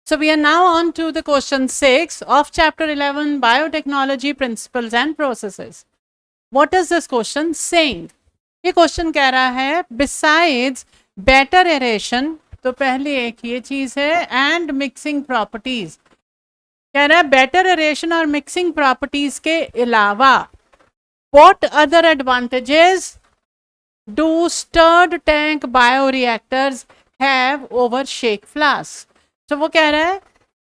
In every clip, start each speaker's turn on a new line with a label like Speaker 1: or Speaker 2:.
Speaker 1: So we are now on to the question 6 of chapter 11, Biotechnology Principles and Processes. What is this question saying? ये question कह रहा है besides better aeration, तो पहली एक ये चीज है, and mixing properties. कह रहा है बेटर एरेशन और मिक्सिंग प्रॉपर्टीज के अलावा what other advantages do stirred tank bioreactors have over shake flask? तो वो कह रहा है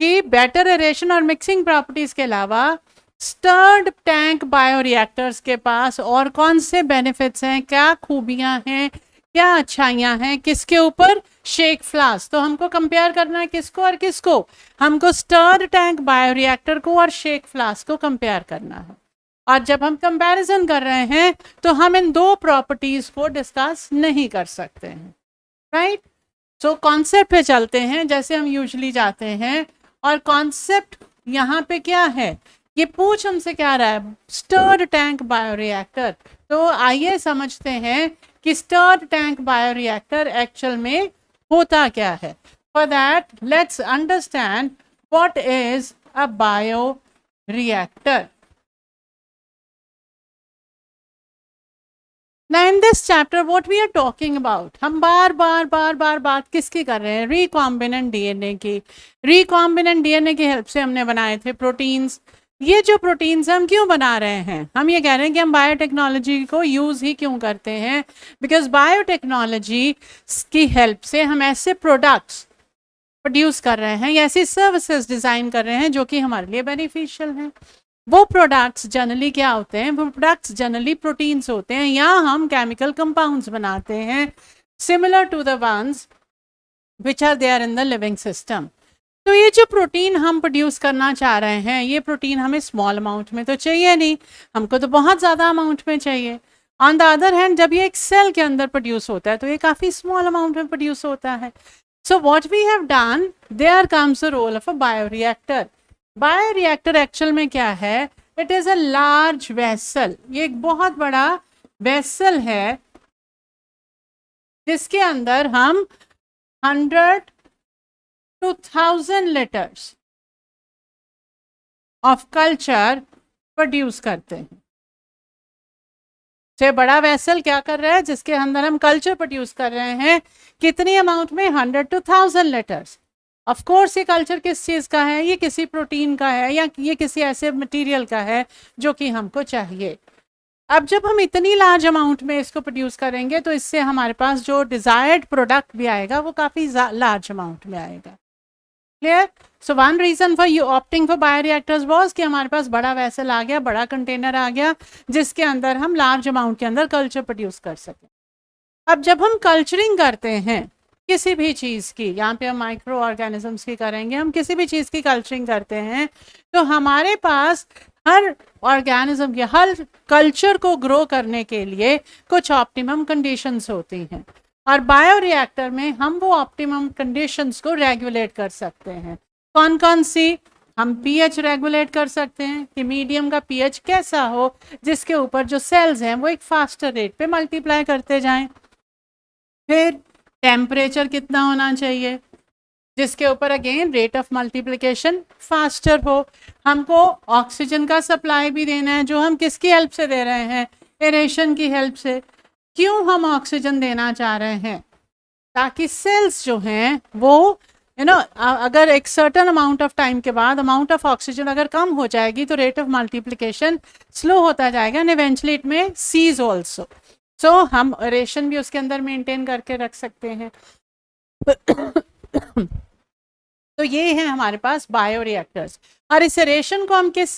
Speaker 1: कि बेटर एरेशन और मिक्सिंग प्रॉपर्टीज के अलावा स्टर्ड टैंक बायोरिएक्टर्स के पास और कौन से बेनिफिट्स हैं, क्या खूबियां हैं, क्या अच्छाइयां हैं, किसके ऊपर? Shake flask. तो हमको कंपेयर करना है किसको और किसको? हमको स्टर्ड टैंक बायोरिएक्टर को और शेक फ्लास्क को कंपेयर करना है. और जब हम कंपैरिजन कर रहे हैं तो हम इन दो प्रॉपर्टीज को डिस्कस नहीं कर सकते हैं, राइट? सो कॉन्सेप्ट पे चलते हैं जैसे हम यूजुअली जाते हैं. और कॉन्सेप्ट यहाँ पे क्या है? ये पूछ हमसे क्या रहा है? Stirred tank bioreactor. तो आइए समझते हैं कि स्टर्ड टैंक बायोरिएक्टर एक्चुअल में होता क्या है. For that let's understand what is a bioreactor. Now in this chapter what we are talking about, हम बार बार बात किसकी कर रहे हैं? रिकॉम्बिनेंट डीएनए की. रिकॉम्बिनेंट डीएनए की हेल्प से हमने बनाए थे प्रोटीन्स. ये जो प्रोटीन्स हम क्यों बना रहे हैं? हम ये कह रहे हैं कि हम बायोटेक्नोलॉजी को यूज़ ही क्यों करते हैं? बिकॉज बायोटेक्नोलॉजी की हेल्प से हम ऐसे प्रोडक्ट्स प्रोड्यूस कर रहे हैं या ऐसी सर्विसेज डिज़ाइन कर रहे हैं जो कि हमारे लिए बेनिफिशियल हैं. वो प्रोडक्ट्स जनरली क्या होते हैं? वो प्रोडक्ट्स जनरली प्रोटीन्स होते हैं या हम केमिकल कंपाउंड्स बनाते हैं similar to the ones which are there in the living system. तो ये जो प्रोटीन हम प्रोड्यूस करना चाह रहे हैं, ये प्रोटीन हमें स्मॉल अमाउंट में तो चाहिए नहीं, हमको तो बहुत ज़्यादा अमाउंट में चाहिए. ऑन द अदर हैंड जब ये एक सेल के अंदर प्रोड्यूस होता है तो ये काफ़ी स्मॉल अमाउंट में प्रोड्यूस होता है. So what we have done, there comes the role of a bioreactor. Bioreactor actual में क्या है? It is a large vessel. ये एक बहुत बड़ा वेसल है जिसके अंदर हम 100 to 1000 litres of culture produce करते हैं. तो बड़ा वेसल क्या कर रहा है? जिसके अंदर हम कल्चर प्रोड्यूस कर रहे हैं. कितनी अमाउंट में? 100 to 1000 लीटर्स. ऑफ कोर्स ये कल्चर किस चीज़ का है? ये किसी प्रोटीन का है या ये किसी ऐसे मटेरियल का है जो कि हमको चाहिए. अब जब हम इतनी लार्ज अमाउंट में इसको प्रोड्यूस करेंगे तो इससे हमारे पास जो डिज़ायर्ड प्रोडक्ट भी आएगा वो काफ़ी लार्ज अमाउंट में आएगा. Clear? So one reason for you opting for bioreactors was कि हमारे पास बड़ा वेसल आ गया, बड़ा कंटेनर आ गया जिसके अंदर हम लार्ज अमाउंट के अंदर कल्चर प्रोड्यूस कर सकें. अब जब हम कल्चरिंग करते हैं किसी भी चीज़ की, यहाँ पे हम माइक्रो ऑर्गेनिजम्स की करेंगे, हम किसी भी चीज़ की कल्चरिंग करते हैं तो हमारे पास हर ऑर्गेनिज्म के हर कल्चर को ग्रो करने के लिए कुछ ऑप्टिमम कंडीशंस होती हैं. और बायोरिएक्टर में हम वो ऑप्टिमम कंडीशंस को रेगुलेट कर सकते हैं. कौन कौन सी? हम पीएच रेगुलेट कर सकते हैं कि मीडियम का पीएच कैसा हो जिसके ऊपर जो सेल्स हैं वो एक फास्टर रेट पे मल्टीप्लाई करते जाएं. फिर टेम्परेचर कितना होना चाहिए जिसके ऊपर again rate of multiplication faster हो. हमको ऑक्सीजन का सप्लाई भी देना है जो हम किसकी हेल्प से दे रहे हैं? एरेशन की हेल्प से. क्यों हम ऑक्सीजन देना चाह रहे हैं? ताकि सेल्स जो हैं वो अगर एक सर्टन अमाउंट ऑफ टाइम के बाद अमाउंट ऑफ ऑक्सीजन अगर कम हो जाएगी तो रेट ऑफ मल्टीप्लिकेशन स्लो होता जाएगा एंड इवेंचुअली इट में सीज ऑल्सो. सो हम एरेशन भी उसके अंदर मेंटेन करके रख सकते हैं. तो ये है हमारे पास बायोरिएक्टर्स. और इस एरेशन को हम किस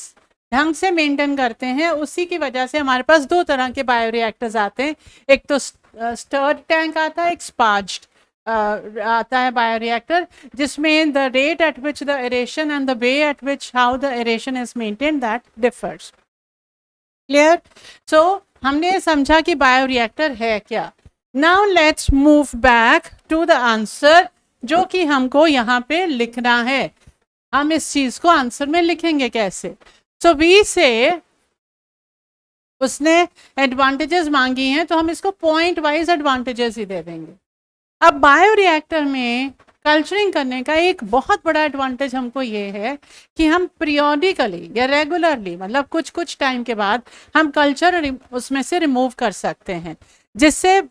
Speaker 1: ढंग से मेंटेन करते हैं उसी की वजह से हमारे पास दो तरह के बायोरिएक्टर्स आते हैं. एक तो स्टर्ड टैंक आता है, एक स्पार्ज्ड आता है बायोरिएक्टर, जिसमें the rate at which the aeration and the way at which how the aeration is maintain that differs. Clear? So हमने समझा कि बायोरिएक्टर है क्या. Now let's move back to the answer जो कि हमको यहाँ पे लिखना है. हम इस चीज को आंसर में लिखेंगे कैसे? सो वी से उसने एडवांटेजेस मांगी हैं तो हम इसको पॉइंट वाइज एडवांटेजेस ही दे देंगे. अब बायोरिएक्टर में कल्चरिंग करने का एक बहुत बड़ा एडवांटेज हमको ये है कि हम पीरियोडिकली या रेगुलरली, मतलब कुछ कुछ टाइम के बाद हम कल्चर उसमें से रिमूव कर सकते हैं, जिससे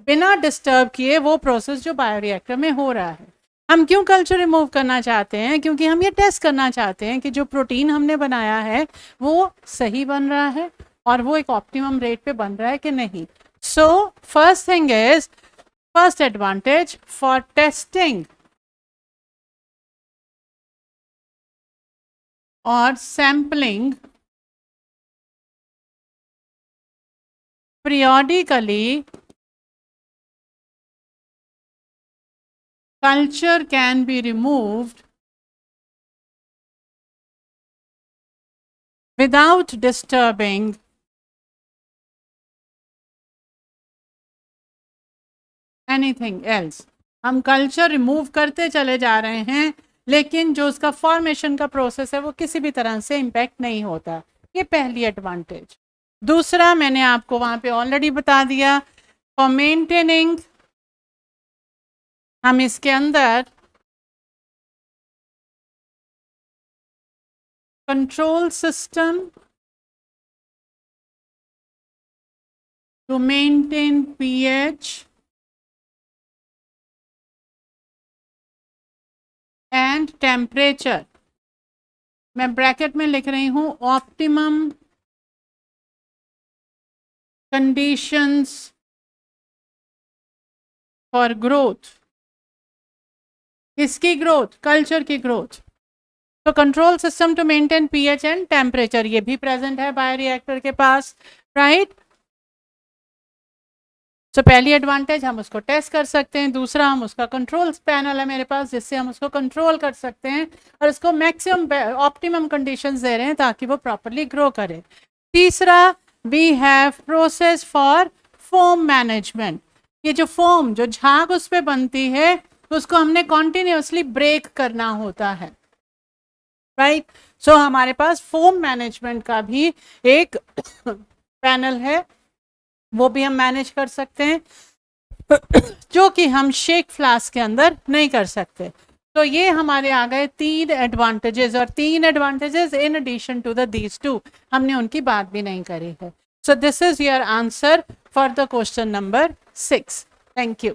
Speaker 1: बिना डिस्टर्ब किए वो प्रोसेस जो बायोरिएक्टर में हो रहा है। हम क्यों कल्चर रिमूव करना चाहते हैं? क्योंकि हम ये टेस्ट करना चाहते हैं कि जो प्रोटीन हमने बनाया है वो सही बन रहा है और वो एक ऑप्टिमम रेट पे बन रहा है कि नहीं। So first thing is, first advantage for testing और sampling periodically, culture can be removed without disturbing anything else. हम कल्चर रिमूव करते चले जा रहे हैं लेकिन जो उसका फॉर्मेशन का प्रोसेस है वो किसी भी तरह से इम्पैक्ट नहीं होता। ये पहली एडवांटेज। दूसरा मैंने आपको वहां पे ऑलरेडी बता दिया, फॉर मेंटेनिंग हम इसके अंदर control system to maintain pH and temperature, मैं ब्रैकेट में लिख रही हूं ऑप्टिमम कंडीशंस फॉर ग्रोथ। किसकी ग्रोथ? कल्चर की ग्रोथ। तो control system to maintain pH and temperature, ये भी प्रेजेंट है बायोरिएक्टर के पास, राइट। तो पहली एडवांटेज हम उसको टेस्ट कर सकते हैं, दूसरा हम उसका कंट्रोल पैनल है मेरे पास जिससे हम उसको कंट्रोल कर सकते हैं और इसको मैक्सिमम ऑप्टिमम कंडीशंस दे रहे हैं ताकि वो प्रॉपरली ग्रो करे। तीसरा, we have process for foam management. ये जो फोम, जो झाग उस पर बनती है उसको हमने कॉन्टिन्यूसली ब्रेक करना होता है, राइट। सो हमारे पास फोम मैनेजमेंट का भी एक पैनल है, वो भी हम मैनेज कर सकते हैं जो कि हम शेक फ्लास्क के अंदर नहीं कर सकते। तो ये हमारे आ गए 3 एडवांटेजेस, और 3 advantages in addition to the these 2, हमने उनकी बात भी नहीं करी है। So this is your answer for the question number 6। Thank you.